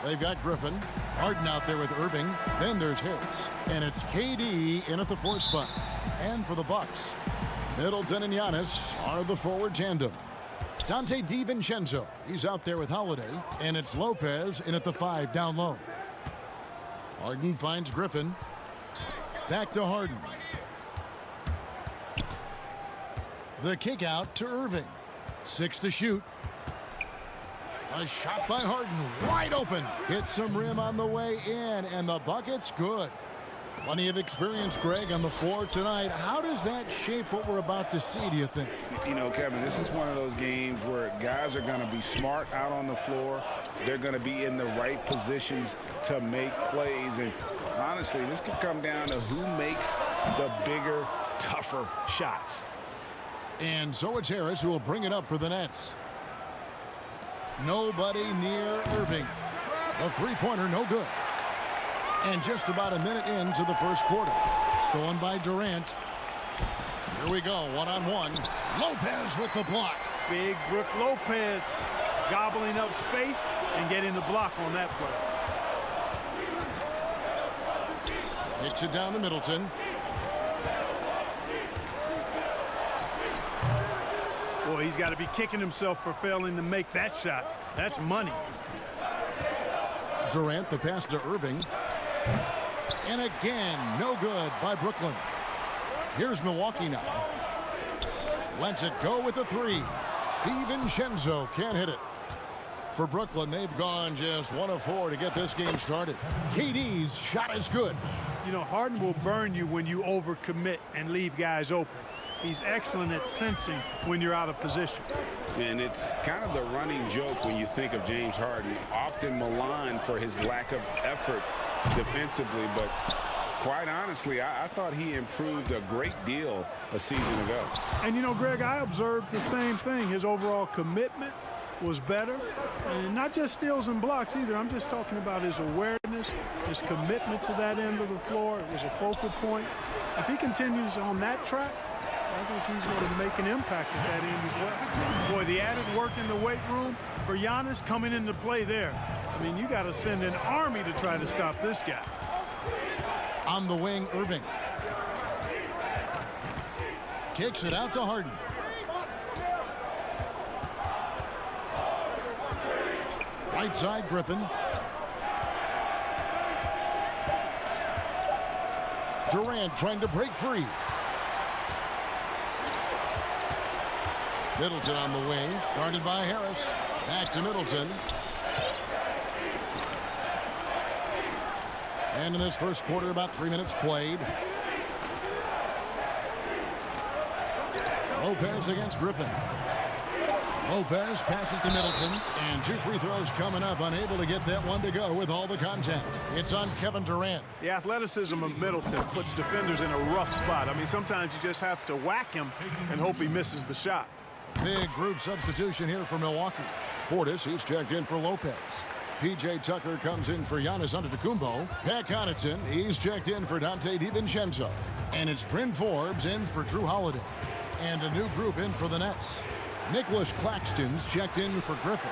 They've got Griffin. Harden out there with Irving. Then there's Harris. And it's KD in at the 4 spot. And for the Bucks, Middleton and Giannis are the forward tandem. Dante DiVincenzo, he's out there with Holiday. And it's Lopez in at the 5 down low. Harden finds Griffin. Back to Harden. The kick out to Irving. 6 to shoot. A shot by Harden, wide open. Hits some rim on the way in, and the bucket's good. Plenty of experience, Greg, on the floor tonight. How does that shape what we're about to see, do you think? You know, Kevin, this is one of those games where guys are going to be smart out on the floor. They're going to be in the right positions to make plays. And honestly, this could come down to who makes the bigger, tougher shots. And so it's Harris who will bring it up for the Nets. Nobody near Irving. The three-pointer, no good. And just about a minute into the first quarter. Stolen by Durant. Here we go, one-on-one. Lopez with the block. Big Brook Lopez gobbling up space and getting the block on that play. Hits it down to Middleton. Boy, he's got to be kicking himself for failing to make that shot. That's money. Durant, the pass to Irving. And again, no good by Brooklyn. Here's Milwaukee now. Lets it go with a 3. DiVincenzo can't hit it. For Brooklyn, they've gone just 1 of 4 to get this game started. KD's shot is good. You know, Harden will burn you when you overcommit and leave guys open. He's excellent at sensing when you're out of position. And it's kind of the running joke when you think of James Harden, often maligned for his lack of effort defensively, but quite honestly, I thought he improved a great deal a season ago. And you know, Greg, I observed the same thing. His overall commitment was better, and not just steals and blocks either. I'm just talking about his awareness, his commitment to that end of the floor. It was a focal point. If he continues on that track, I think he's going to make an impact at that end as well. Boy, the added work in the weight room for Giannis coming into play there. I mean, you got to send an army to try to stop this guy. On the wing, Irving. Kicks it out to Harden. Right side, Griffin. Durant trying to break free. Middleton on the wing, guarded by Harris. Back to Middleton. And in this first quarter, about 3 minutes played. Lopez against Griffin. Lopez passes to Middleton. And 2 free throws coming up, unable to get that one to go with all the contact. It's on Kevin Durant. The athleticism of Middleton puts defenders in a rough spot. I mean, sometimes you just have to whack him and hope he misses the shot. Big group substitution here for Milwaukee. Portis, he's checked in for Lopez. P.J. Tucker comes in for Giannis Antetokounmpo. Pat Connaughton, he's checked in for Dante DiVincenzo. And it's Bryn Forbes in for Drew Holiday. And a new group in for the Nets. Nicholas Claxton's checked in for Griffin.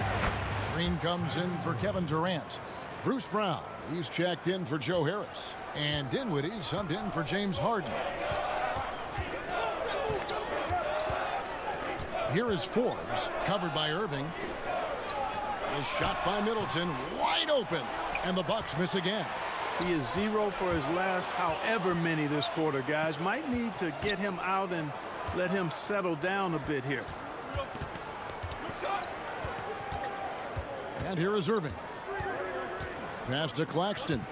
Green comes in for Kevin Durant. Bruce Brown, he's checked in for Joe Harris. And Dinwiddie subbed in for James Harden. Here is Forbes, covered by Irving. The shot by Middleton, wide open. And the Bucks miss again. He is 0 for his last however many this quarter, guys. Might need to get him out and let him settle down a bit here. And here is Irving. Pass to Claxton.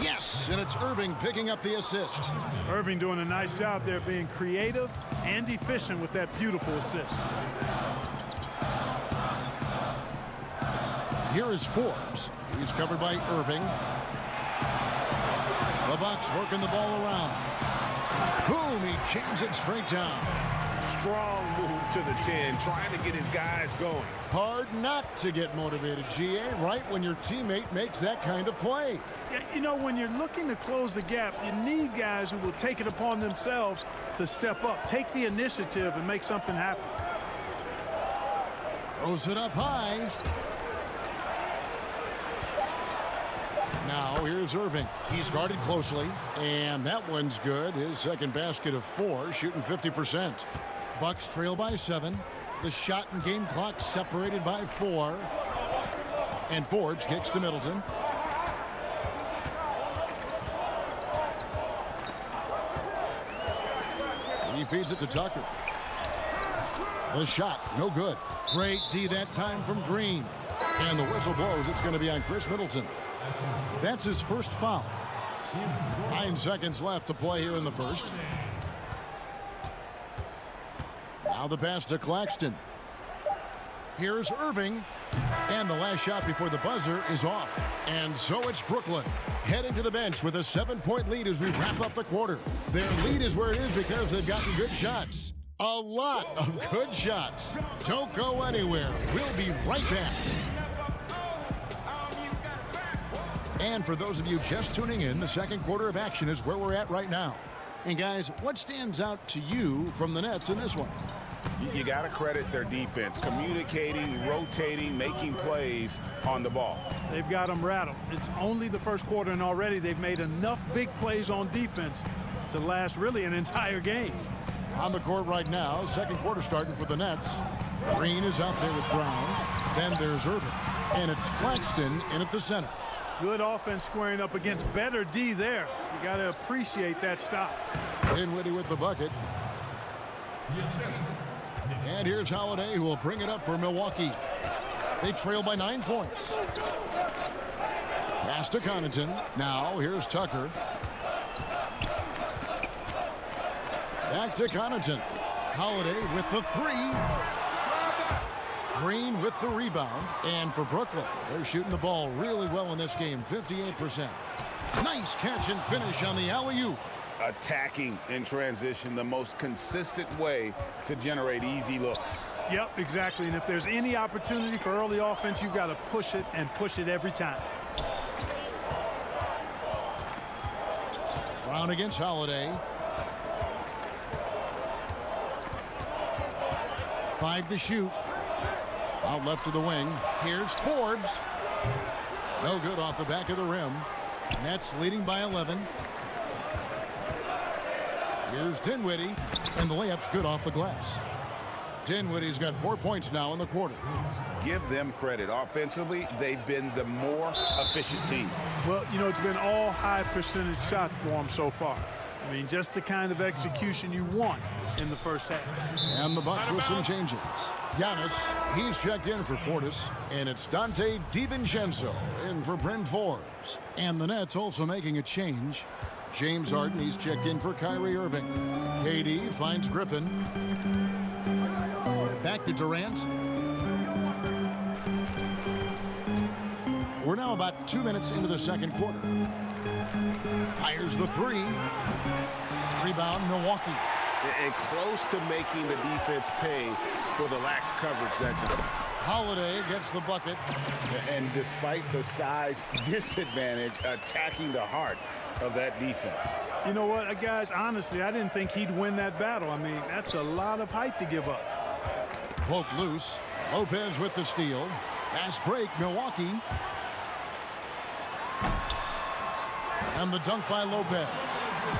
Yes, and it's Irving picking up the assist. Irving doing a nice job there, being creative and efficient with that beautiful assist. Here is Forbes. He's covered by Irving. The Bucks working the ball around. Boom, he jams it straight down. Strong move to the 10, trying to get his guys going. Hard not to get motivated, GA, right when your teammate makes that kind of play. Yeah, you know, when you're looking to close the gap, you need guys who will take it upon themselves to step up, take the initiative, and make something happen. Throws it up high. here's Irving. He's guarded closely, and that one's good. His second basket of 4, shooting 50%. Bucks trail by 7. The shot and game clock separated by 4. And Forbes kicks to Middleton. He feeds it to Tucker. The shot, no good. Great D that time from Green. And the whistle blows. It's going to be on Chris Middleton. That's his first foul. 9 seconds left to play here in the first. Now the pass to Claxton. Here's Irving. And the last shot before the buzzer is off. And so it's Brooklyn heading to the bench with a 7-point lead as we wrap up the quarter. Their lead is where it is because they've gotten good shots. A lot of good shots. Don't go anywhere. We'll be right back. And for those of you just tuning in, the second quarter of action is where we're at right now. And guys, what stands out to you from the Nets in this one? You got to credit their defense, communicating, rotating, making plays on the ball. They've got them rattled. It's only the first quarter, and already they've made enough big plays on defense to last really an entire game. On the court right now, second quarter starting for the Nets. Green is out there with Brown. Then there's Irving. And it's Claxton in at the center. Good offense squaring up against better D there. You got to appreciate that stop. Dinwiddie with the bucket. And here's Holiday, who will bring it up for Milwaukee. They trail by 9 points. Pass to Connaughton. Now here's Tucker. Back to Connaughton. Holiday with the 3. Green with the rebound. And for Brooklyn, they're shooting the ball really well in this game, 58%. Nice catch and finish on the alley-oop. Attacking in transition, the most consistent way to generate easy looks. Yep, exactly. And if there's any opportunity for early offense, you've got to push it and push it every time. Brown against Holiday. 5 to shoot. Out left of the wing. Here's Forbes. No good off the back of the rim. Nets leading by 11. Here's Dinwiddie. And the layup's good off the glass. Dinwiddie's got 4 points now in the quarter. Give them credit. Offensively, they've been the more efficient team. Well, you know, it's been all high percentage shots for them so far. I mean, just the kind of execution you want in the first half. And the Bucks with some changes. Giannis, he's checked in for Portis, and it's Dante DiVincenzo in for Bryn Forbes. And the Nets also making a change. James Harden, he's checked in for Kyrie Irving. KD finds Griffin. Back to Durant. We're now about 2 minutes into the second quarter. Fires the 3. Rebound, Milwaukee. And close to making the defense pay for the lax coverage that's in. Holiday gets the bucket. And despite the size disadvantage, attacking the heart of that defense. You know what, guys, honestly, I didn't think he'd win that battle. I mean, that's a lot of height to give up. Poked loose. Lopez with the steal. Fast break, Milwaukee. And the dunk by Lopez.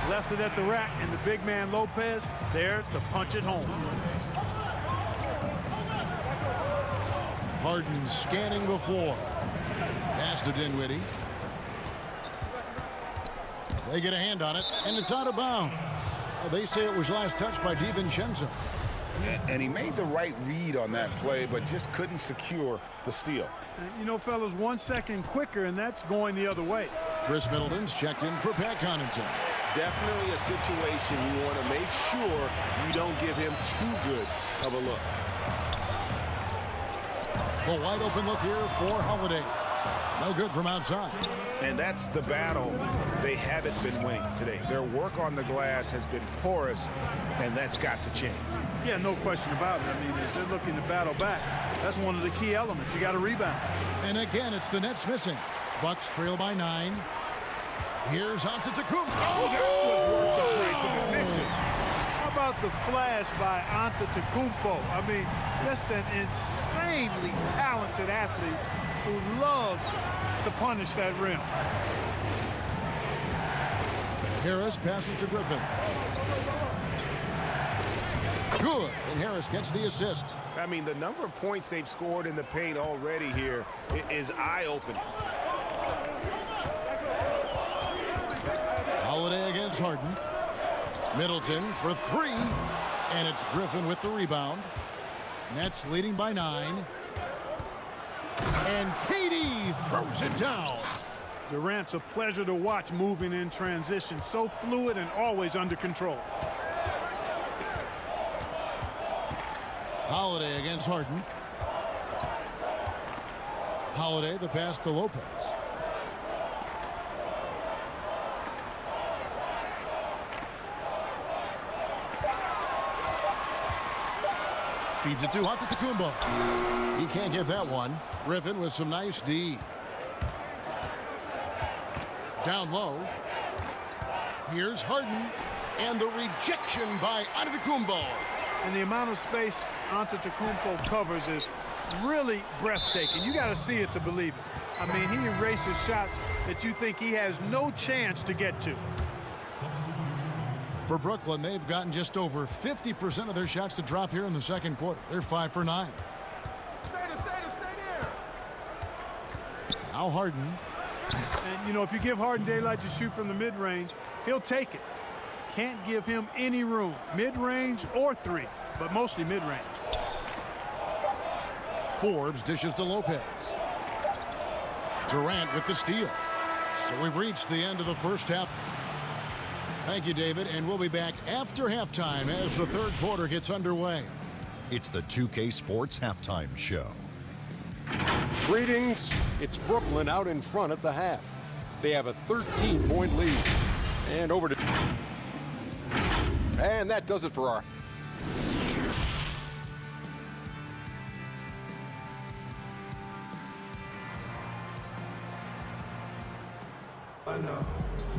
Left it at the rack, and the big man Lopez there to punch it home. Harden scanning the floor. Pass to Dinwiddie. They get a hand on it, and it's out of bounds. They say it was last touched by DiVincenzo. And he made the right read on that play, but just couldn't secure the steal. You know, fellas, 1 second quicker, and that's going the other way. Chris Middleton's checked in for Pat Connaughton. Definitely a situation you want to make sure you don't give him too good of a look. A wide open look here for Holiday. No good from outside. And that's the battle they haven't been winning today. Their work on the glass has been porous, and that's got to change. Yeah, no question about it. I mean, as they're looking to battle back, that's one of the key elements. You got to rebound. And again, it's the Nets missing. Bucks trail by 9. Here's Antetokounmpo. Oh, that was worth the price of admission. How about the flash by Antetokounmpo? I mean, just an insanely talented athlete who loves to punish that rim. Harris passes to Griffin. Good, and Harris gets the assist. I mean, the number of points they've scored in the paint already here is eye-opening. Holiday against Harden. Middleton for three, and it's Griffin with the rebound. Nets leading by 9. And KD throws it down. Durant's a pleasure to watch moving in transition. So fluid and always under control. Holiday against Harden. Holiday, the pass to Lopez. Feeds it to Antetokounmpo. He can't get that one. Griffin with some nice D. Down low. Here's Harden. And the rejection by Antetokounmpo. And the amount of space Antetokounmpo covers is really breathtaking. You got to see it to believe it. I mean, he erases shots that you think he has no chance to get to. For Brooklyn, they've gotten just over 50% of their shots to drop here in the second quarter. They're 5 for 9. Now Harden. And, you know, if you give Harden daylight to shoot from the mid-range, he'll take it. Can't give him any room, mid-range or 3, but mostly mid-range. Forbes dishes to Lopez. Durant with the steal. So we've reached the end of the first half. Thank you, David, and we'll be back after halftime as the third quarter gets underway. It's the 2K Sports Halftime Show. Greetings. It's Brooklyn out in front at the half. They have a 13-point lead. And over to... And that does it for our...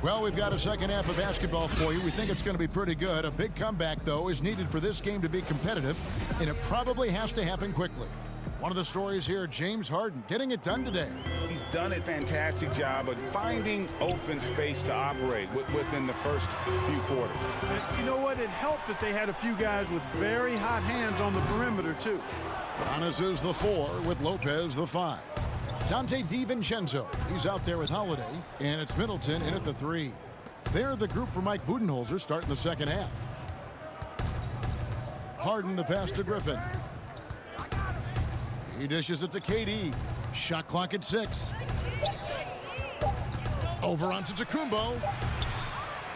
Well, we've got a second half of basketball for you. We think it's going to be pretty good. A big comeback, though, is needed for this game to be competitive, and it probably has to happen quickly. One of the stories here, James Harden getting it done today. He's done a fantastic job of finding open space to operate within the first few quarters. You know what? It helped that they had a few guys with very hot hands on the perimeter, too. Giannis is the 4 with Lopez the 5. Dante DiVincenzo, he's out there with Holiday, and it's Middleton in at the 3. They're the group for Mike Budenholzer starting the second half. Harden the pass to Griffin. He dishes it to KD. Shot clock at 6. Over onto Antetokounmpo.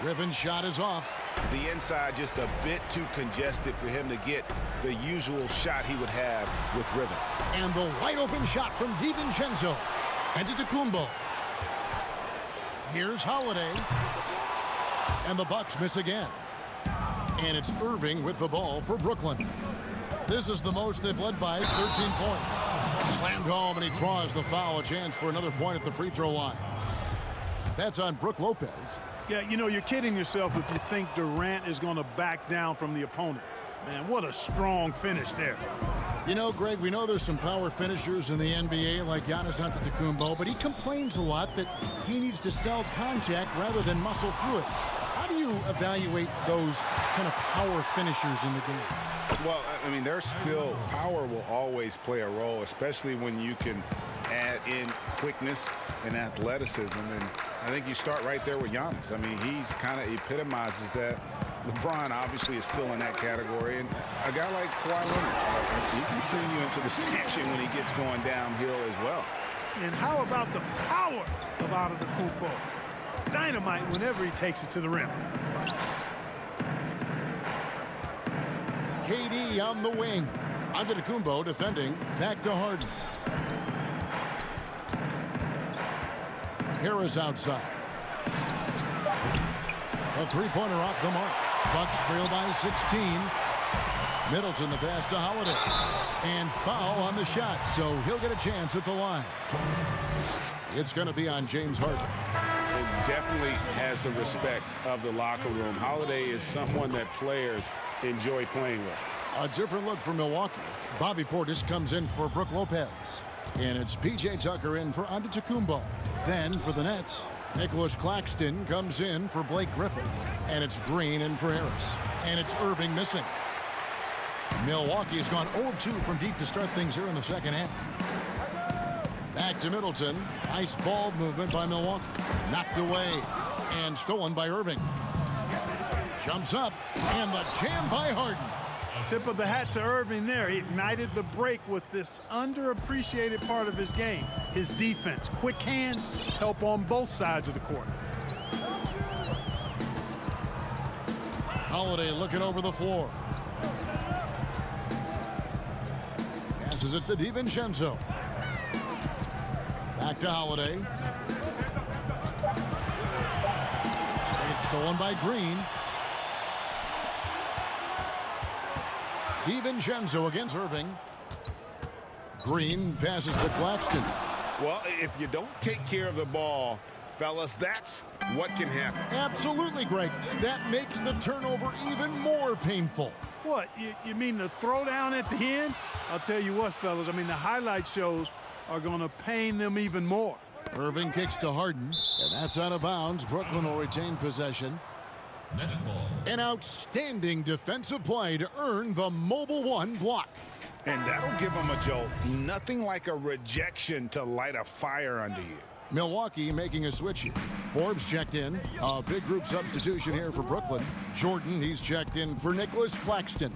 Griffin's shot is off. The inside just a bit too congested for him to get the usual shot he would have with Griffin. And the wide open shot from DiVincenzo. Antetokounmpo. Here's Holiday. And the Bucks miss again. And it's Irving with the ball for Brooklyn. This is the most they've led by 13 points. Slammed home, and he draws the foul. A chance for another point at the free throw line. That's on Brook Lopez. Yeah, you know, you're kidding yourself if you think Durant is going to back down from the opponent. Man, what a strong finish there. You know, Greg, we know there's some power finishers in the NBA like Giannis Antetokounmpo, but he complains a lot that he needs to sell contact rather than muscle through it. How do you evaluate those kind of power finishers in the game? Well, I mean, there's still power will always play a role, especially when you can add in quickness and athleticism. And I think you start right there with Giannis. I mean, he's kind of epitomizes that. LeBron obviously is still in that category. And a guy like Kawhi Leonard, he can send you into the stanchion when he gets going downhill as well. And how about the power of Antetokounmpo? Dynamite whenever he takes it to the rim. KD on the wing. Antetokounmpo defending. Back to Harden. Harris outside. A three-pointer off the mark. Bucks trail by 16. Middleton the pass to Holiday. And foul on the shot, so he'll get a chance at the line. It's going to be on James Harden. It definitely has the respect of the locker room. Holiday is someone that players enjoy playing with. A different look for Milwaukee. Bobby Portis comes in for Brook Lopez. And it's P.J. Tucker in for Antetokounmpo. Then for the Nets, Nicholas Claxton comes in for Blake Griffin. And it's Green in for Harris. And it's Irving missing. Milwaukee has gone 0-2 from deep to start things here in the second half. Back to Middleton. Nice ball movement by Milwaukee. Knocked away and stolen by Irving. Jumps up and the jam by Harden. Tip of the hat to Irving there. He ignited the break with this underappreciated part of his game. His defense. Quick hands help on both sides of the court. Holiday looking over the floor. Passes it to DiVincenzo. Back to Holiday. It's stolen by Green. DiVincenzo against Irving. Green passes to Claxton. Well, if you don't take care of the ball, fellas, that's what can happen. Absolutely, Greg. That makes the turnover even more painful. What, you mean the throwdown at the end? I'll tell you what, fellas, I mean, the highlight shows are going to pain them even more. Irving kicks to Harden, and that's out of bounds. Brooklyn will retain possession. An outstanding defensive play to earn the Mobile One block. And that'll give them a jolt. Nothing like a rejection to light a fire under you. Milwaukee making a switch here. Forbes checked in. A big group substitution here for Brooklyn. Jordan, he's checked in for Nicholas Claxton.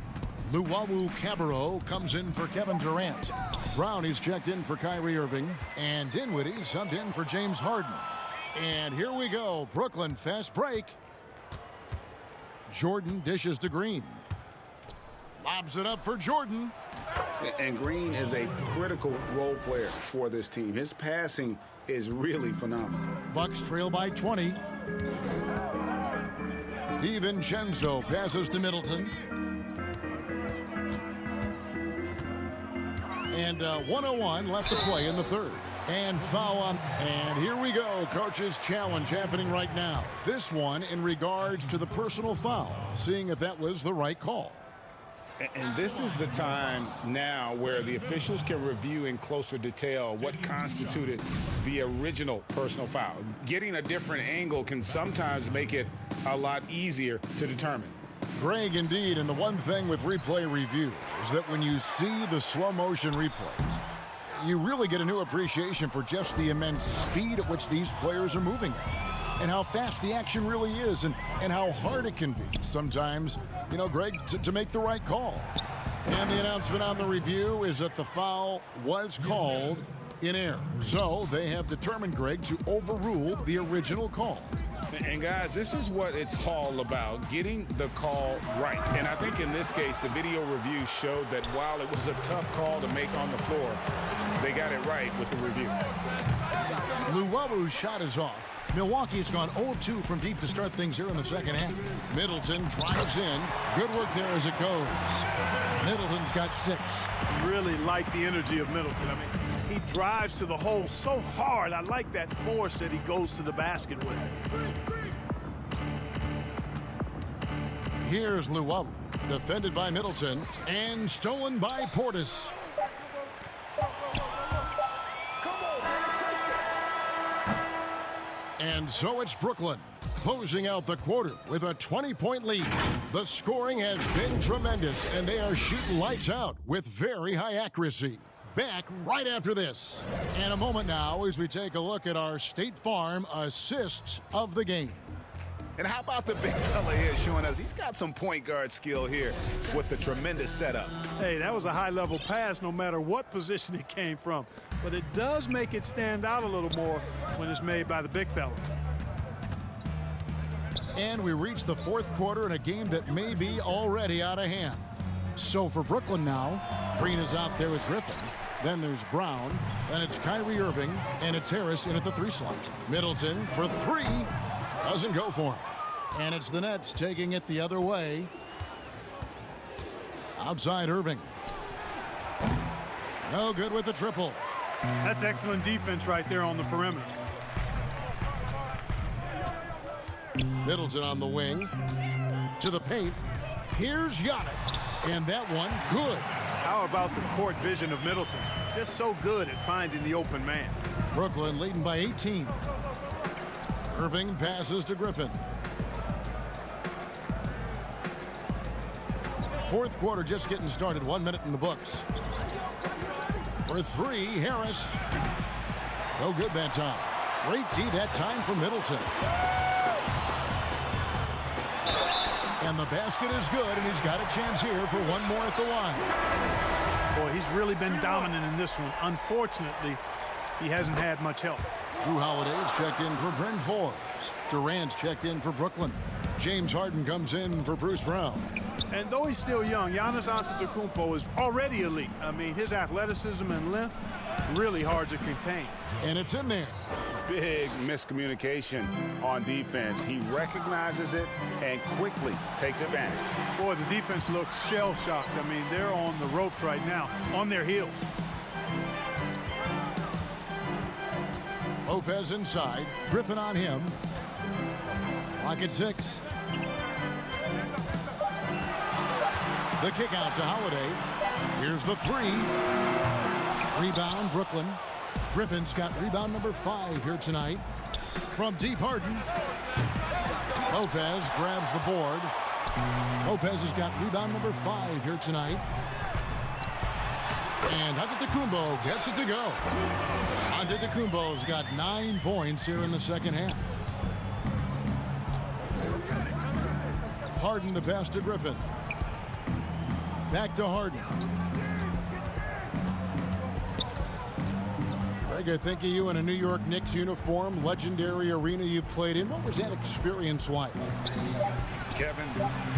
Luwawu Cabarrot comes in for Kevin Durant. Brown, he's checked in for Kyrie Irving. And Dinwiddie subbed in for James Harden. And here we go. Brooklyn fast break. Jordan dishes to Green. Lobs it up for Jordan. And Green is a critical role player for this team. His passing is really phenomenal. Bucks trail by 20. DiVincenzo passes to Middleton. And 1:01 left to play in the third. And foul on. And here we go. Coach's challenge happening right now. This one in regards to the personal foul. Seeing if that was the right call. And this is the time now where the officials can review in closer detail what constituted the original personal foul. Getting a different angle can sometimes make it a lot easier to determine. Greg, indeed, and the one thing with replay review is that when you see the slow motion replays, you really get a new appreciation for just the immense speed at which these players are moving at, and how fast the action really is, and how hard it can be sometimes, you know, Greg, to make the right call. And the announcement on the review is that the foul was called in error. So they have determined, Greg, to overrule the original call. And guys, this is what it's all about, getting the call right. And I think in this case, the video review showed that while it was a tough call to make on the floor, they got it right with the review. Luwabu's shot is off. Milwaukee has gone 0-2 from deep to start things here in the second half. Middleton drives in. Good work there as it goes. Middleton's got 6. Really like the energy of Middleton. I mean, he drives to the hole so hard. I like that force that he goes to the basket with. Here's Luwabu, defended by Middleton and stolen by Portis. And so it's Brooklyn closing out the quarter with a 20-point lead. The scoring has been tremendous, and they are shooting lights out with very high accuracy. Back right after this. And a moment now as we take a look at our State Farm assists of the game. And how about the big fella here showing us he's got some point guard skill here with the tremendous setup. Hey, that was a high-level pass no matter what position it came from. But it does make it stand out a little more when it's made by the big fella. And we reach the fourth quarter in a game that may be already out of hand. So for Brooklyn now, Green is out there with Griffin. Then there's Brown. Then it's Kyrie Irving. And it's Harris in at the 3 slot. Middleton for 3. Doesn't go for him. And it's the Nets taking it the other way. Outside Irving. No good with the triple. That's excellent defense right there on the perimeter. Middleton on the wing. To the paint. Here's Giannis. And that one good. How about the court vision of Middleton? Just so good at finding the open man. Brooklyn leading by 18. Irving passes to Griffin. Fourth quarter just getting started. 1 minute in the books. For three, Harris. No good that time. Great D that time from Middleton. And the basket is good, and he's got a chance here for one more at the line. Boy, he's really been dominant in this one. Unfortunately, he hasn't had much help. Drew Holiday's checked in for Bryn Forbes. Durant's checked in for Brooklyn. James Harden comes in for Bruce Brown. And though he's still young, Giannis Antetokounmpo is already elite. I mean, his athleticism and length, really hard to contain. And it's in there. Big miscommunication on defense. He recognizes it and quickly takes advantage. Boy, the defense looks shell-shocked. I mean, they're on the ropes right now, on their heels. Lopez inside. Griffin on him. Clock at 6. The kick out to Holiday. Here's the three. Rebound, Brooklyn. Griffin's got rebound number 5 here tonight. From deep, Harden. Lopez grabs the board. Lopez has got rebound number 5 here tonight. And Antetokounmpo gets it to go. Antetokounmpo's got 9 points here in the second half. Harden the pass to Griffin. Back to Harden. Greg, I think of you in a New York Knicks uniform, legendary arena you played in. What was that experience like? Kevin,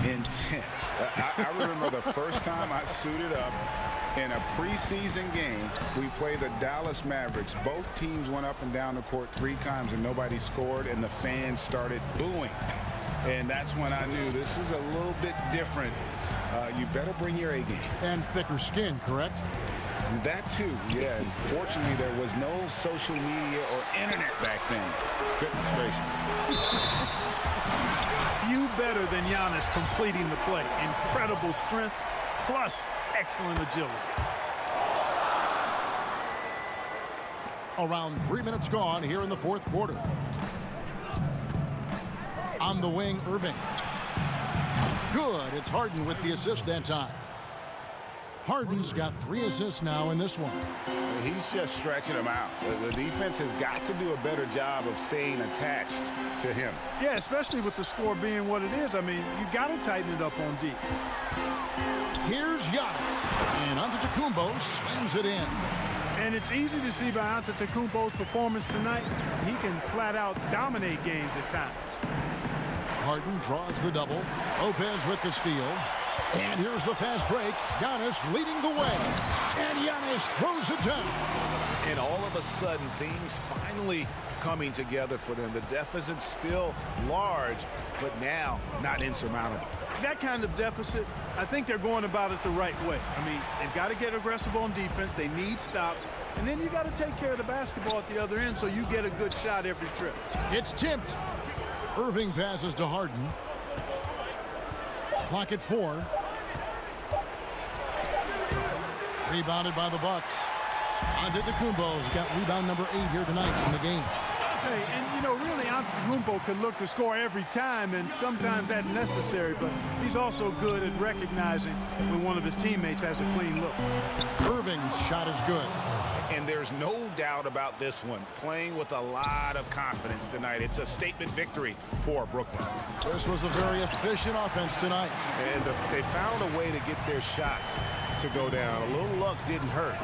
intense. I remember the first time I suited up in a preseason game. We played the Dallas Mavericks. Both teams went up and down the court 3 times and nobody scored, and the fans started booing. And that's when I knew this is a little bit different. You better bring your A game. And thicker skin, correct? That too, yeah. And fortunately, there was no social media or internet back then. Goodness gracious. Few better than Giannis completing the play. Incredible strength, plus excellent agility. Around 3 minutes gone here in the fourth quarter. On the wing, Irving. Good. It's Harden with the assist that time. Harden's got 3 assists now in this one. He's just stretching them out. The defense has got to do a better job of staying attached to him. Yeah, especially with the score being what it is. I mean, you got to tighten it up on D. Here's Giannis. And Antetokounmpo slams it in. And it's easy to see by Antetokounmpo's performance tonight. He can flat out dominate games at times. Harden draws the double. Lopez with the steal. And here's the fast break. Giannis leading the way. And Giannis throws it down. And all of a sudden, things finally coming together for them. The deficit's still large, but now not insurmountable. That kind of deficit, I think they're going about it the right way. I mean, they've got to get aggressive on defense. They need stops. And then you got to take care of the basketball at the other end so you get a good shot every trip. It's tipped. Irving passes to Harden. Clock at 4. Rebounded by the Bucks. Antetokounmpo's got rebound number 8 here tonight in the game. Hey, and you know, really, Antetokounmpo could look to score every time, and sometimes that's necessary, but he's also good at recognizing when one of his teammates has a clean look. Irving's shot is good. And there's no doubt about this one. Playing with a lot of confidence tonight. It's a statement victory for Brooklyn. This was a very efficient offense tonight. And they found a way to get their shots to go down. A little luck didn't hurt.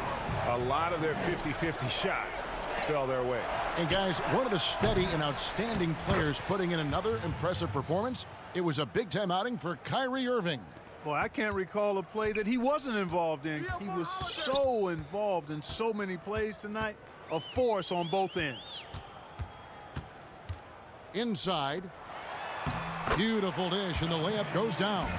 A lot of their 50-50 shots fell their way. And guys, one of the steady and outstanding players putting in another impressive performance. It was a big-time outing for Kyrie Irving. Boy, I can't recall a play that he wasn't involved in. He was so involved in so many plays tonight. A force on both ends. Inside. Beautiful dish, and the layup goes down.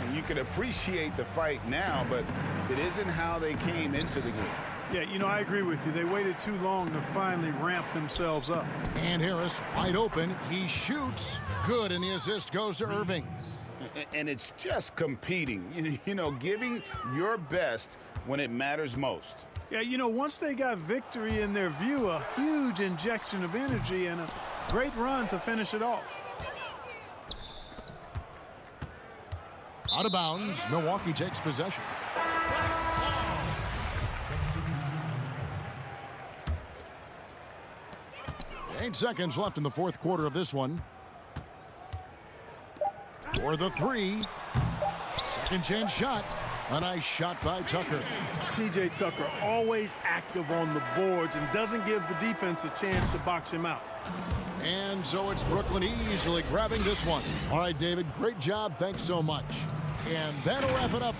And you can appreciate the fight now, but it isn't how they came into the game. Yeah, you know, I agree with you. They waited too long to finally ramp themselves up. And Harris wide open. He shoots. Good, and the assist goes to Irving. And it's just competing, you know, giving your best when it matters most. Yeah, you know, once they got victory in their view, a huge injection of energy and a great run to finish it off. Out of bounds, Milwaukee takes possession. Eight seconds left in the fourth quarter of this one. For the three. Second chance shot. A nice shot by Tucker. P.J. Tucker always active on the boards and doesn't give the defense a chance to box him out. And so it's Brooklyn easily grabbing this one. All right, David, great job. Thanks so much. And that'll wrap it up.